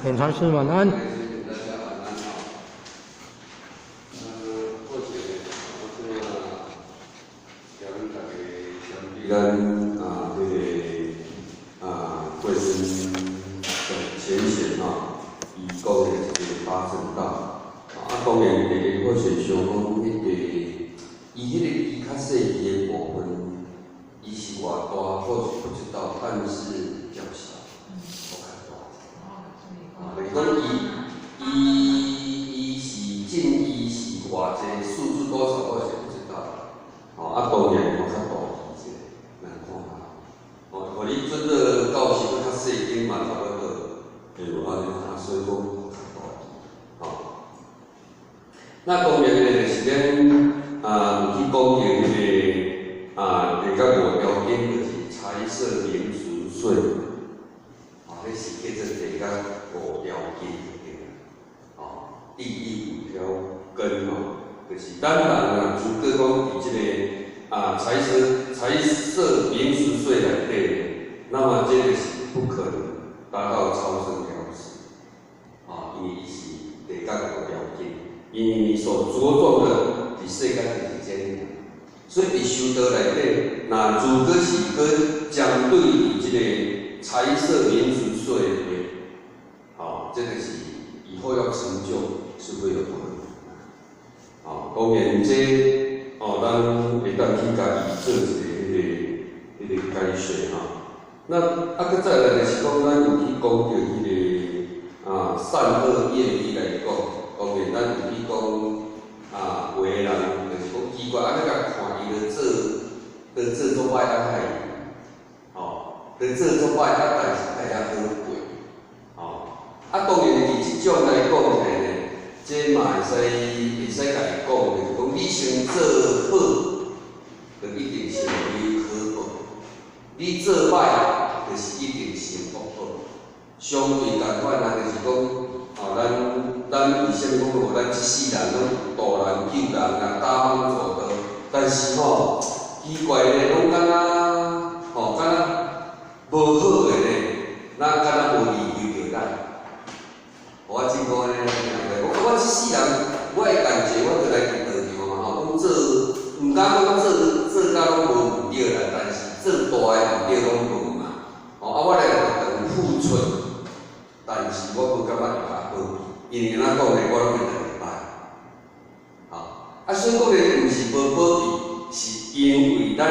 检察师晚安。咱卫生前线以讲的发生到当然或是想讲伊迄个伊较细支的部分，伊是偌大，或是不知道，但是较少，我较大。就是讲伊是偌济，数字多少我是不知道。当然较大。互你准个到时较细间嘛，差不多，所以讲较大。那当然咧，就是咱有去讲迄个第5条件，就是财色名俗税，迄是叫做第5条件第5条根就是咱人如果讲伫即个财色名俗税内底。那么这个是不可能达到超生了事，因为伊是第5条件，因为你所着重的伫世间的是这，所以伫修道内底，那如果是跟针对于这个财色名俗税的，这个是以后要成就是会有困难，当然这咱会当去家己做一个改善那搁再来就是讲，咱有去讲到迄个善恶业力来讲，当然咱有去讲有个人就是讲奇怪，你甲看伊咧做做歹害伊，做做歹但是爱好过，当然伫即种来讲呢，这嘛会使甲伊讲，就是讲你先做好，就一定是有好报。你做歹，就是一定是恶报。相对共款就是讲，咱为什么讲咱即世人拢渡人救人打帮助道，但是奇怪咧，拢敢若无好个咧，咱敢若无利救着咱。我真讲咧，我即世人，我会感觉我就来伫道场嘛讲做，毋敢讲做甲拢无毋对啦，但是做大个毋对拢无。我来等付出，但是我无感觉会较好，因为咱讲的我拢会礼拜。所以讲的毋是无保庇，是因为咱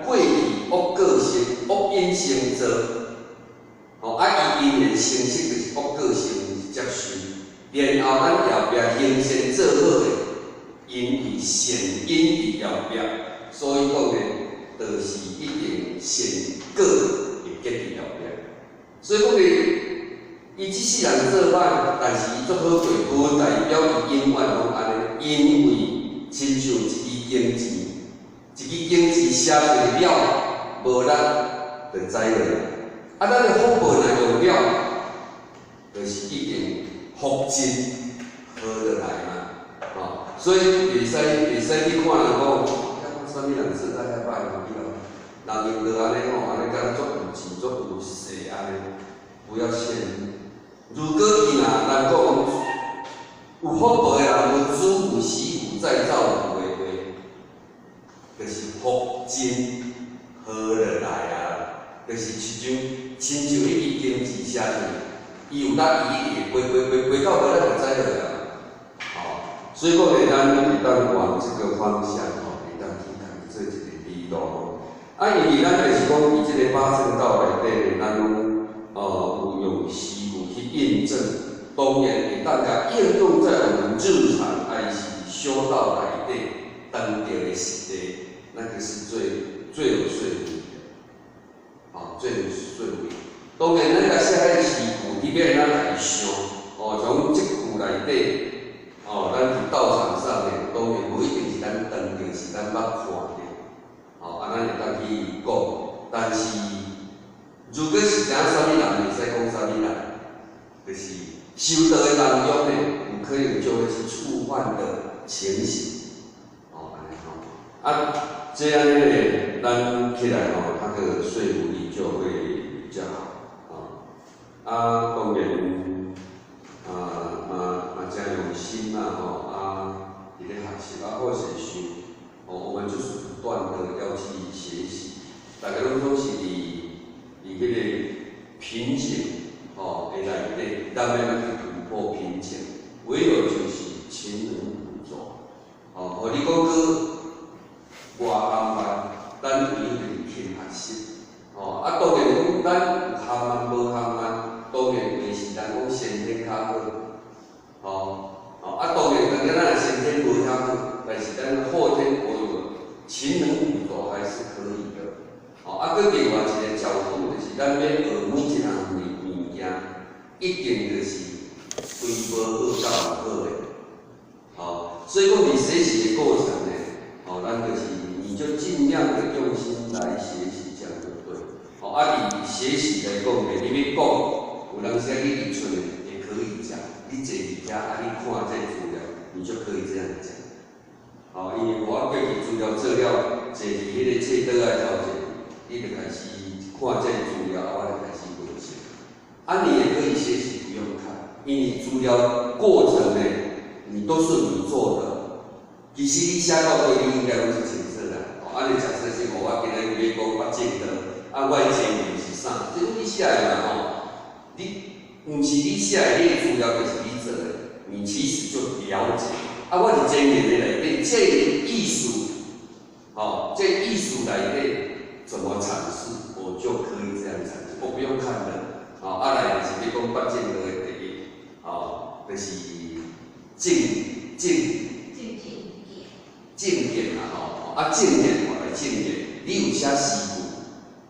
过去恶个性、恶因先做，伊因的成绩就是恶个性接受，然后咱后壁行善做好的，因为善因伫后壁，所以讲的，就是一定善果。结伫后壁，所以讲伊即世人做歹，但是伊足好过，无代表伊永远拢安尼，因为亲像一支经济写出了，无咱就知了。咱的福报若用了，就是一定福尽好就来嘛。所以袂使去看人讲，啥物人做得遐歹，人用着安尼安尼敢足有钱足有势安尼，不要羡慕。如果伊若咱讲有福报的人，有子有媳有再造有的话，就是福尽好就来就是亲像迄支经字写出，伊有当伊一直飞到无咱就知了所以讲咧，咱会当往这个方向会当去做一个理路。因为咱就是讲，伊即个发生道内底，咱拢有用实物去印证，当然会当甲应用在我们日常爱是修道内底当着的实际，那个是最有说服力的，最有说服力。当然，咱甲写迄个实物，你要安怎来想？从即句内底，咱伫道场上面，当然无一定是咱当着，是咱捌看着。咱会当去讲，但是如果是知影啥物人，袂使讲啥物人，就是修道的当中呢，有可能就会是触犯的情形，这样呢，咱起来它的说服力就会比较好，当然，断的要去学习。大家拢是迄个瓶颈的内底，咱要去突破瓶颈，唯有就是勤能补拙。互你讲去外行班，咱一定勤学习。当然讲咱有行班无行班，当然袂是咱讲先天较好。当然咱若先天无遐好，但是咱后天勤能补拙还是可以的。搁另外一个角度，就是咱要学每一项物件，一定就是对无好到有好的。所以讲你学习的过程呢，咱就是你就尽量的用心来学习，这样就对。你学习来讲的，你要讲，有人写你立出的也可以讲。你坐伫遐，你看这资料，你就可以这样讲。因为我过去资料做了，坐伫迄个册桌仔头前，你就开始看这资料，我就开始分析。你也可以学习不用看，因为资料过程呢，你都是你做的。其实你写到尾，你应该拢是清楚啦。你假设是我今日要讲北京的，我的前面是啥？这个你写的嘛毋是你写的迄个资料，就是你做的，你其实就了解。我是前面的内底，这个艺术，这个艺术内底怎么阐释，我就可以这样阐释，我不用看的。来就是要讲北京的第一，就是正言啦，正言我来正言，你有写诗句，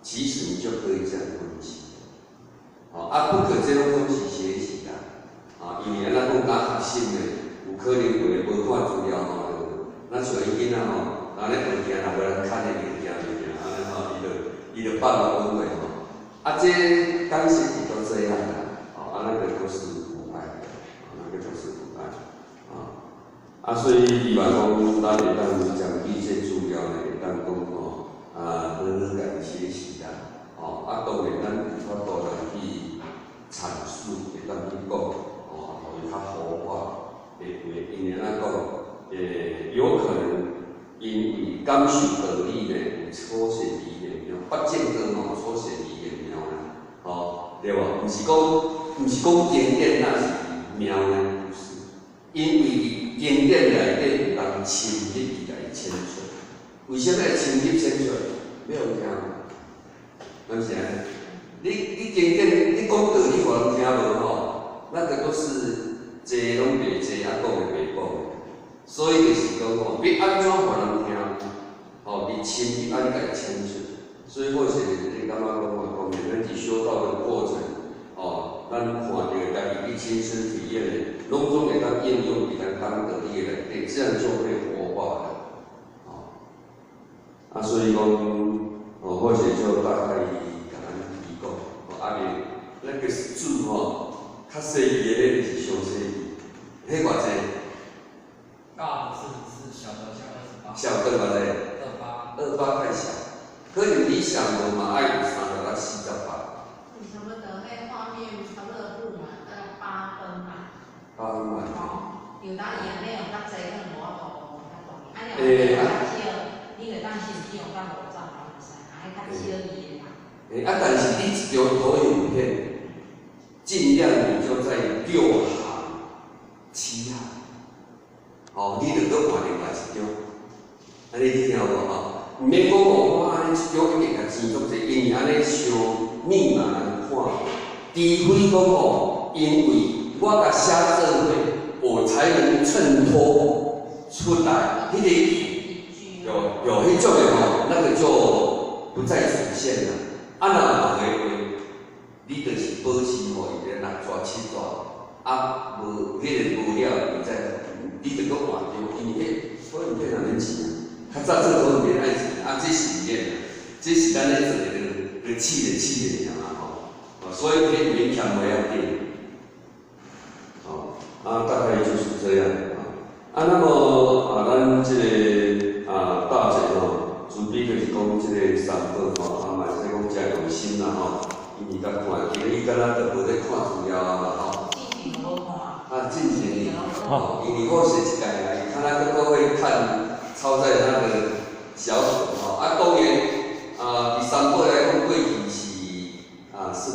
其实你就可以这样分析。不可这种东西学习啦，因为咱讲打核心的，有可能会无看资料咱像伊囡仔咱咧学行，若无人看的物件，伊就放了温位这当时也都这样的，那个都是腐败的，那个都是腐败所以比方讲，咱会当将这些资料呢，会当讲好好家己学习啦，当然咱有法度来去阐述，会当去讲，互伊较好化，因为咱讲，有可能因为感受道理呢，有初学语言苗，北京的初学语言苗啦，对吧？毋是讲经典那是苗呢，不是，因为经典内底有人深入去来浅出，为什么会深入浅出？要有听，是不是？你经典，你讲道理，互人听无那个都是坐拢袂坐，讲的袂讲的。所以就是讲要安怎互人听，你深入家己浅出。所以或许你感觉讲咱伫修道的过程，咱看到家己去亲身体验的，拢总会当应用伫咱当得力的内底，这样就会活化了。所以讲，或许就大概甲咱提供，那个字较细字的迄就是上细字，迄偌济？大的是小的像28。小的偌济？28太小，可能理想无嘛爱有3到48。你什么的迄画面差不多不满，大概8分吧。8分满。有当伊安尼用较济，可能无法度较大。安尼用较少，你就当甚至用到5张嘛会使，较少字的嘛。但是你一条投影片，尽量你就在6行、7行，你就搁换另外一张，安尼你听有无毋免讲我安尼一张一定甲钱足济，因为安尼伤密码难看。除非讲因为我甲写做伙，我才能衬托出来迄个有迄种的那个就不再出现了。若有的话，你就是保持互伊个6纸7纸，无迄个无了，你就搁换张，因为迄投影片哪免钱较早做投影片爱钱，这是毋免啦，这是咱咧做个试的尔所以可以勉强袂要紧。大概就是这样那么咱这个大姐主笔就是讲这个3本嘛是讲真用心啦因为甲看，其实伊敢若都无咧看资料进前无看。进前因为我是一届来，他那个都会看抄在那个小损吼。啊，当然第三步来讲，过去是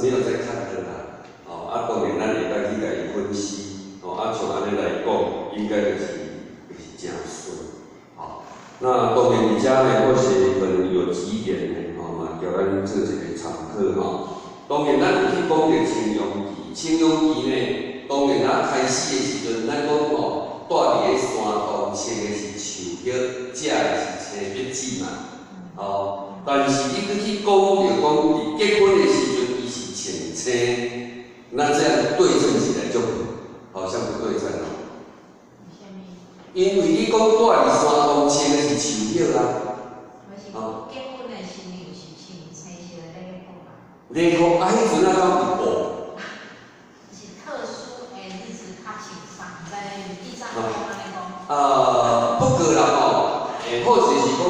没有在看的啦。哦，啊，当然咱会当去甲伊分析。哦，啊，像安尼来讲，应该就是真顺。好，那当然而且呢，或许可能有几点呢，吼嘛，叫咱做一个参考吼。当然，咱有去讲着青阳期，青阳期呢，当然咱开始的时阵，咱讲吼，住伫个山洞穿的是树叶，食的是青叶子嘛，哦。但是你去讲着讲，伫结婚的时阵，伊是穿青，那这样对称起来就好像不对称了。因为你讲住伫山洞穿的是树叶啊。结婚的时阵是穿青色的礼服嘛？礼服啊，迄阵啊，敢有布？是特殊的日子，他穿啥？在地上讲安尼讲。不过啦吼，或许是讲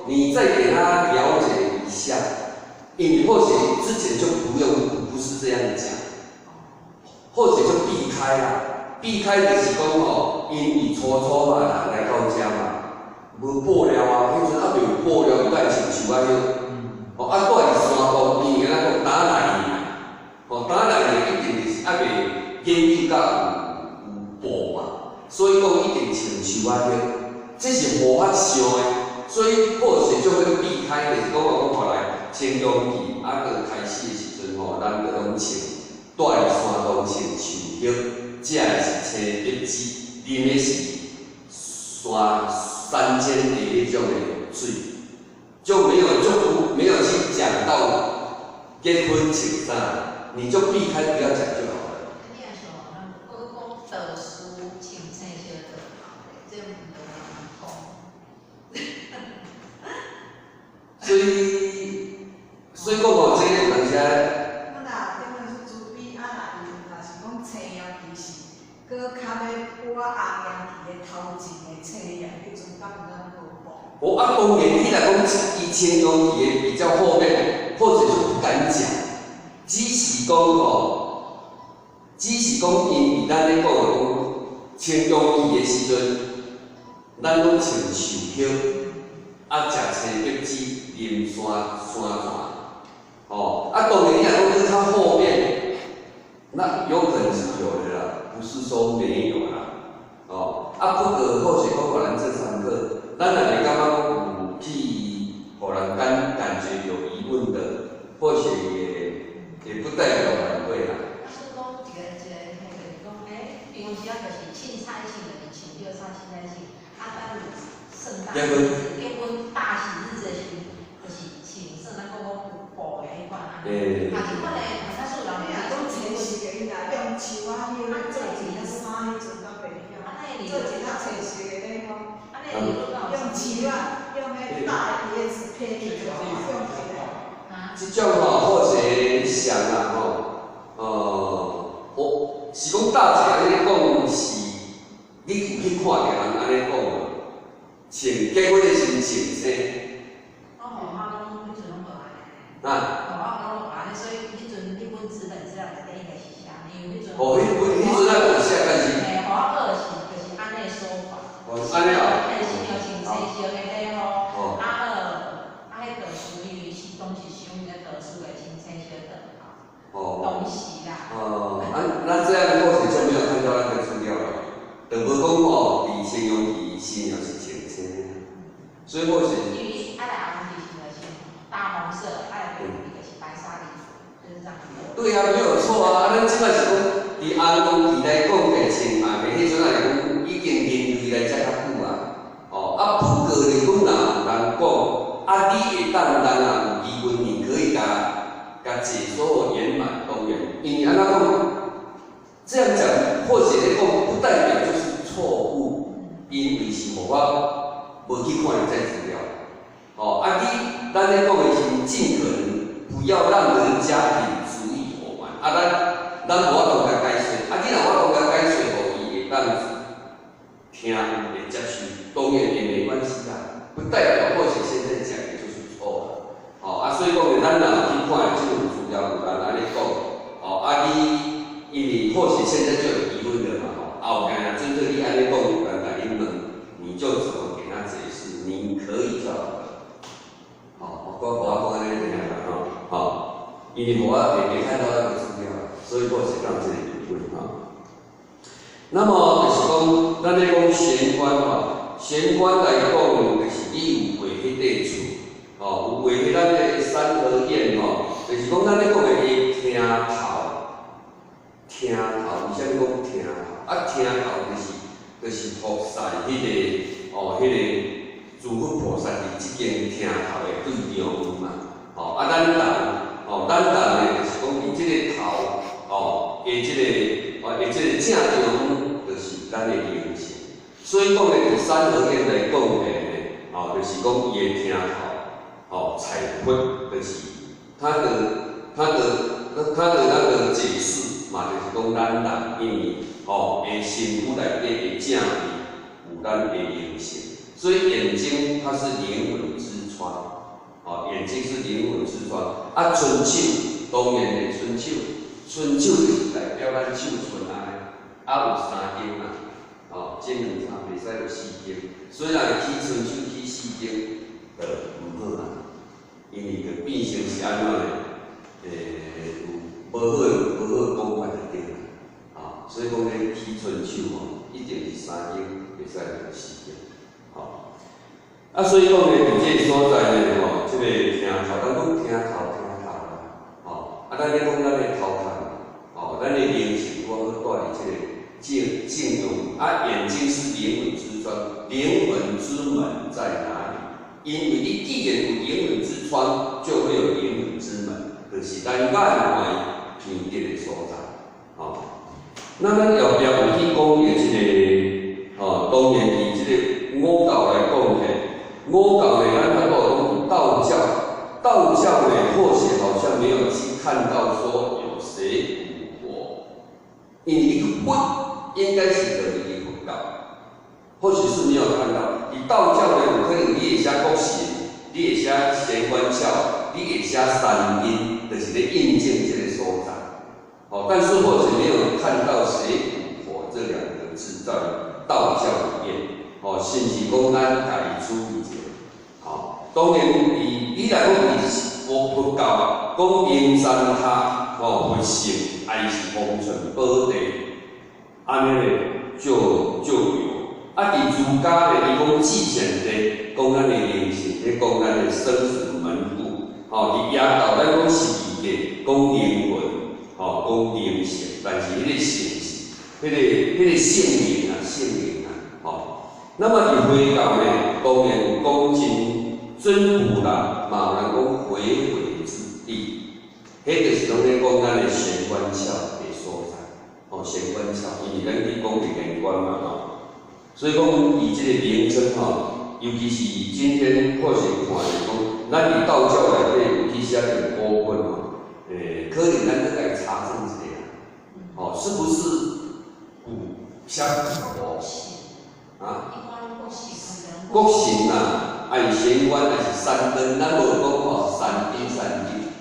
你再给他了解一下，因为或许之前就不是这样讲，或许就避开啦。避开就是讲吼，因为初嘛人来到遮嘛，无布料啊，迄阵还袂有布料，伊才会穿树仔叶。哦，啊，住伫山洞，因为咱讲打内面，哦，打内面一定就是还袂研究到有布嘛，所以讲一定穿树仔叶，这是无法想的。所以或许就会避开，就是讲我看来青阳期啊，个开始的时阵吼，咱就拢穿，住伫山洞穿树叶。食的是青叶子，啉的是山间的迄种的水，就没有去讲到结婚穿啥，你就避开不要讲就好了。你也像我讲特殊穿青色的，这唔同人讲。所以讲吼，这个有当时。搁较要拨红阳期的头前的青阳，迄阵敢有咱无报？哦，啊，当然你来讲，伊青阳期的比较后面，或者就不敢讲。只是讲吼，因为咱咧讲的讲，青阳期的时阵，咱拢穿树叶，啊，食青叶子，啉山泉，哦，啊，当然你来讲搁较后面，那有可能是有的啦。不是说没有啦，哦，啊，不过或许讲，互咱这堂课，咱若会感觉讲有去，互人感觉有疑问的，或许也不代表反对啦。是讲一个就是讲，平时啊就是凊彩性就是穿着啥凊彩性，啊，咱圣诞日子、结婚大喜日子的时阵，就是穿圣诞讲有布的迄款啊。啊，这款嘞，较少人会讲穿是个伊啦，用树啊叶做一件衫，迄阵较袂晓。做一件较青色的礼服，用树啊，用迄大叶子配起来，用起来。即种吼，或许想啦吼，我是讲大姐安尼讲是，你有去看着人安尼讲无？穿结婚的时阵穿啥？我互我拢迄阵拢无安尼。啊？互我拢无安尼，所以迄阵迄本纸本资料内底应该是啥？因为迄阵。哦，迄阵咱无写，但是。嘿，互我学是就是安尼说法。哦，安尼啊。迄是要穿青色的礼服，啊迄特殊因为是拢是想迄个特殊的穿青色的东西啦。哦，那这样或许就没有看到那个资料了。就无讲吼，伫青阳期新娘是穿青，所以或许。因为爱来红旗是大红色，爱来红旗就是白纱礼服，就是这样。对啊，没有错啊。咱即摆是讲，伫红旗来讲嘅穿嘛，迄阵来讲已经人类来遮较久啊。哦，啊不过咧，讲若有人讲，啊你会当咱若有疑问，你可以甲解说圆满当然，因为安怎讲？这样讲，或许咧讲不代表就是错误，因为是无我无去看这资料。哦，啊咱咧讲的是尽可能不要让人家品足以我们。啊，咱无法度甲解说，啊你若法度甲解说，互伊会当听会接受，当然也没关系啦，不代表或许现在讲的就是错的。哦，啊所以讲咱若去看这种资料，有人安尼讲，哦，啊你。因为或许现在就有疑问了嘛，吼，后天针对你安尼讲，有人来你问，你就怎么给他解释？你可以就好了。因为我也没看到那个资料，所以我是讲这个部分哈。那么就是讲，咱咧讲玄关吼，玄关来讲，就是你有画迄块厝，有画迄咱个三合院吼，就是讲咱咧讲的厅头，为啥物讲厅头？厅头就是菩萨迄个迄个诸佛菩萨伫即间厅头的对面嘛。咱人呢就是讲伫即个头的即个正中就是咱的灵性。所以讲呢，伫三合院来讲呢，就是讲伊的厅头，彩绘就是它的那个解释嘛，就是讲咱人因为的身躯内底的正面有咱的灵性，所以眼睛它是灵魂之窗。眼睛是灵魂之窗。春手当然的春手就是代表咱手唇安有3根嘛，这两项袂使有4根。虽然起春手起4根，毋好啦，因为就变成是安怎呢？有无好讲法就对啦。所以讲咧起春手一定是3根，袂使有4根。所以讲呢，伫这个所在呢，即个厅头，咱讲厅头啦，咱咧讲咱的头壳，咱的灵性我好带伫即个正中，眼睛是灵魂之窗，灵魂之门在哪里？因为你既然有灵魂之窗，就会有灵魂之门，就是咱眼外偏见的所在。那咱后壁有去讲的即个，当然伫即个五教来讲呢。五教呢，咱看到讲道教呢，或许好像没有去看到说有谁五佛，因为一个佛应该是等于佛教，或许是没有看到。以道教呢，可以你会写国神，你会写玄关窍，你会写三阴，就是咧印证这个所在。但是或许没有看到谁五佛这2个字在道教里面。甚至讲咱家己处理者，当然你来讲是佛教，讲名山塔，佛性还是风尘宝地，安尼咧就有。伫儒家咧，伊讲至善地，讲咱的灵性，咧讲咱的生死门户。伫耶教咱讲十二界，讲灵魂，讲灵性，但是迄个性是，迄个性灵啊。那么伫回教呢，当然讲真如啦，嘛有人讲回回之地，迄就是拢咧讲咱的玄关窍的所在。玄关窍，因为咱去讲玄关嘛，所以讲以这个名称尤其是今天或许看来讲，咱伫道教内底有去写个部分可能咱去来查证一下，是不是古香佛？国神啊，按玄关还是三灯，咱无讲三丁，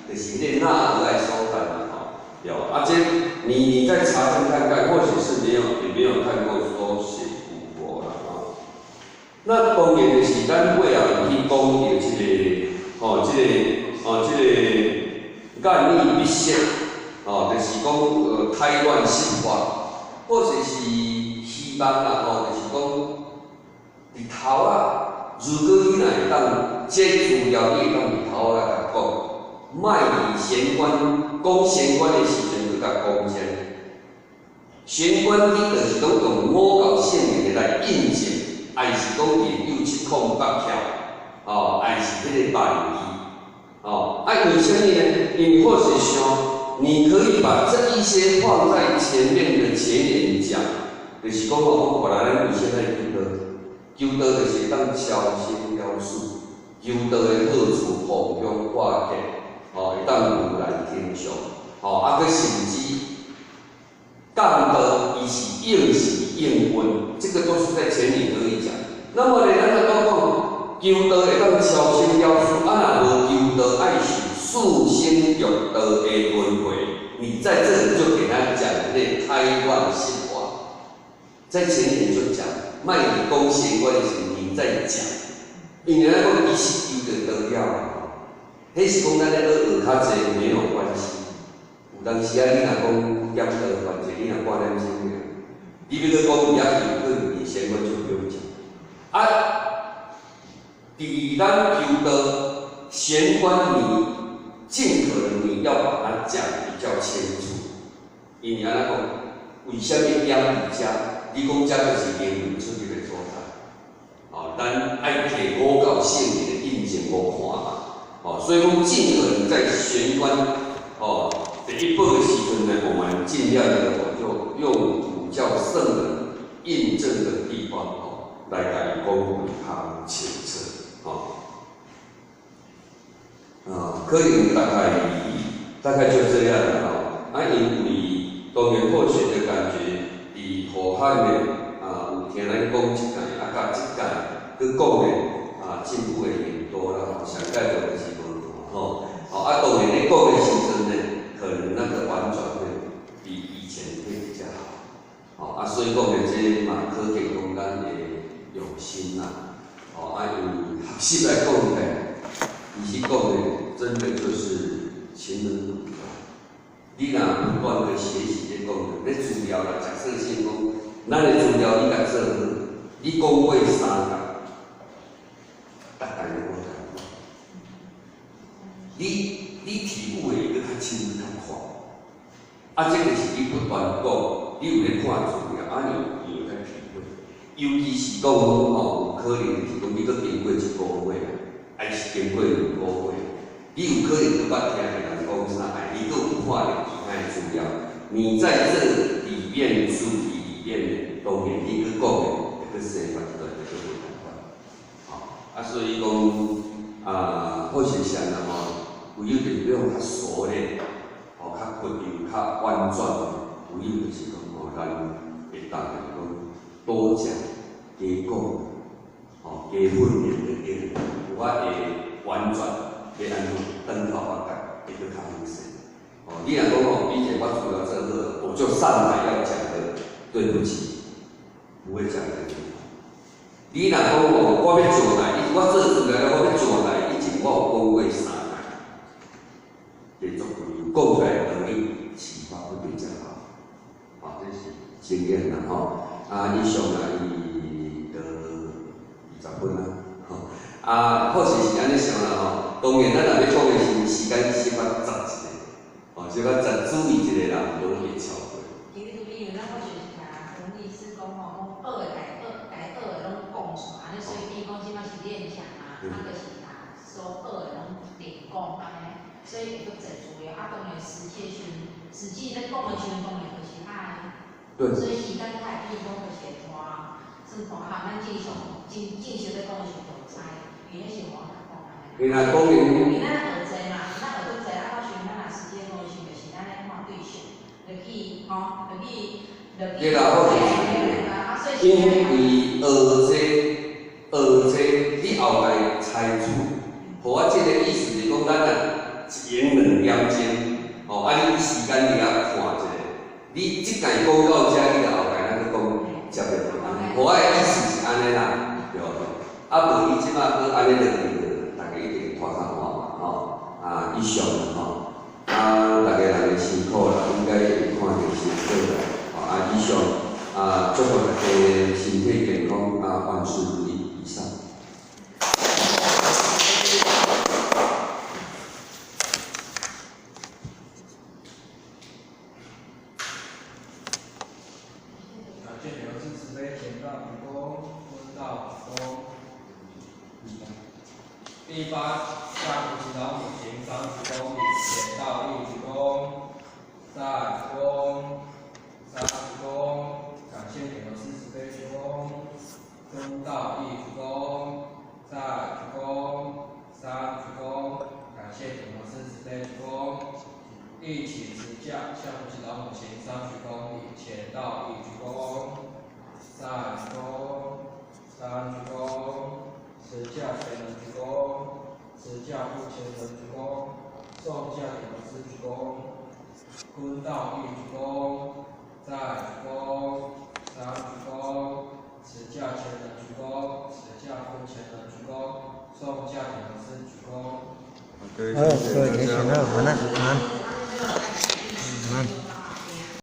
就是迄个纳尔爱所在嘛，这你再查证看看，或许是也没有看过说是古佛啦，那当然就是咱尾后去讲到这个眼耳鼻舌，就是讲胎乱性发，或者是希望啦，就是讲。伫头如果你若会当这资料，你会当伫头来甲讲，莫伫玄关讲玄关的时阵去甲讲先。玄关你就是讲用五教圣明的来印证，还是讲伫67孔8窍，还是迄个万字，为什么呢？因为或许想，你可以把这一些放在前面的前言讲，就是讲本来咱有现在求道就是当超生了事，求道的好处弘扬化客，会当如来天上，甚至讲道伊是应时应运，这个都是在前面可以讲。那么呢，咱就讲求道会当超生了事，若无求道爱受四生欲道的轮回，你在这里就给他讲那胎乱性化，在前面就讲。卖你讲玄关的时候，你再讲，因为咱讲伊是求着道了，迄迄是讲咱咧学较济没有关系。有当时啊，你若讲点学关系，你若半点钟尔，你要讲伊遐求课，你先我就不用讲。啊，伫咱求道玄关，你尽可能你要把它讲比较清楚，因为安怎讲？为虾米点伫遮？你讲遮就是英文出入的所在。哦，咱爱摕5到圣经的印证无看嘛。哦，所以讲尽可能在玄关哦第一步的时阵呢，我们尽量的就用比较圣人印证的地方哦，来甲伊讲为较清楚哦。可能大概就这样了哦。啊，因为当然或许的感觉，伫武汉的有听咱讲一届，啊，甲这届去讲的进步的很多啦，上届就是无看吼。啊，当然咧讲的时阵呢，可能那个婉转会比以前会比较好。所以讲的这嘛，可见讲咱的用心啦。以学习来讲呢，伊是讲的，真的就是勤能补拙。你若不断的学习咧讲的，咧资料啦，假设性讲，咱的资料你甲做好，你讲过3届，大概就无同。你题目会搁较深较快，这个是你不断讲，你有咧看资料，你有在体会。尤其是讲有可能是讲你搁经过1个月，还是经过2个月，你有可能搁捌听别人讲啥，你搁有看了其他的资料，你在这里面主题里面，当然你搁讲的那个生法出来就不同款。所以讲或许像那么。有有就是用较熟练，较屈柔、较婉转的，有就是讲咱会当就是讲多讲、加讲，加训练的点，有法会婉转，会安怎转头发改，会搁较好势。你若讲以前我主要这个，我就上来要讲的，对不起，不会讲的。你若讲我要上来，我做出来了，我要上来，以前我有讲过3。连续讲出来能力启发会比较好，这是经验啦吼。以上伊得20分啦，或许是安尼想啦吼。当然，咱若要讲的是时间小可杂一个，小可杂注意一个啦，无会超过。因为咱我就是听洪律师讲吼，讲学的拢讲出来，所以比如讲即摆是练强啊，就是所学的拢练讲安尼。所以会搁侪资料，当然实际在讲的时阵，当然就是爱。对。所以时间太比如讲就是拖，算拖咱正常在讲的时阵就知，因为是我较讲安尼。因为咱学济嘛，咱学得济，到时阵咱若实际讲的时阵，就是咱咧看对象，就去对啦，好因为学济，你后来猜出，互我即个意思是讲咱言2点钟，你时间你啊看一下，你即届讲到遮，你就后摆咱去讲接着。我的意思是安尼啦，对。无你即摆搁安尼落去，大家一定拖较慢嘛，以上啦大家人辛苦啦，应该会看到成果啦，以上祝福大家身体健康，万事如意。以上。第8，下午指导母行30公里，前到1鞠躬，再鞠躬，3鞠躬，感谢点头40杯鞠躬，中到1鞠躬，再鞠躬，3鞠躬，感谢点头40杯鞠躬，一起持架，下午指导母行30公里，前到1鞠躬，再鞠躬，3鞠躬。持架前人鞠躬，持架负前人鞠躬，送架点头师鞠躬，坤道1鞠躬，再鞠躬，3鞠躬，持架前人鞠躬，持架负前人鞠躬，送架点头师鞠躬。各位同学，晚安。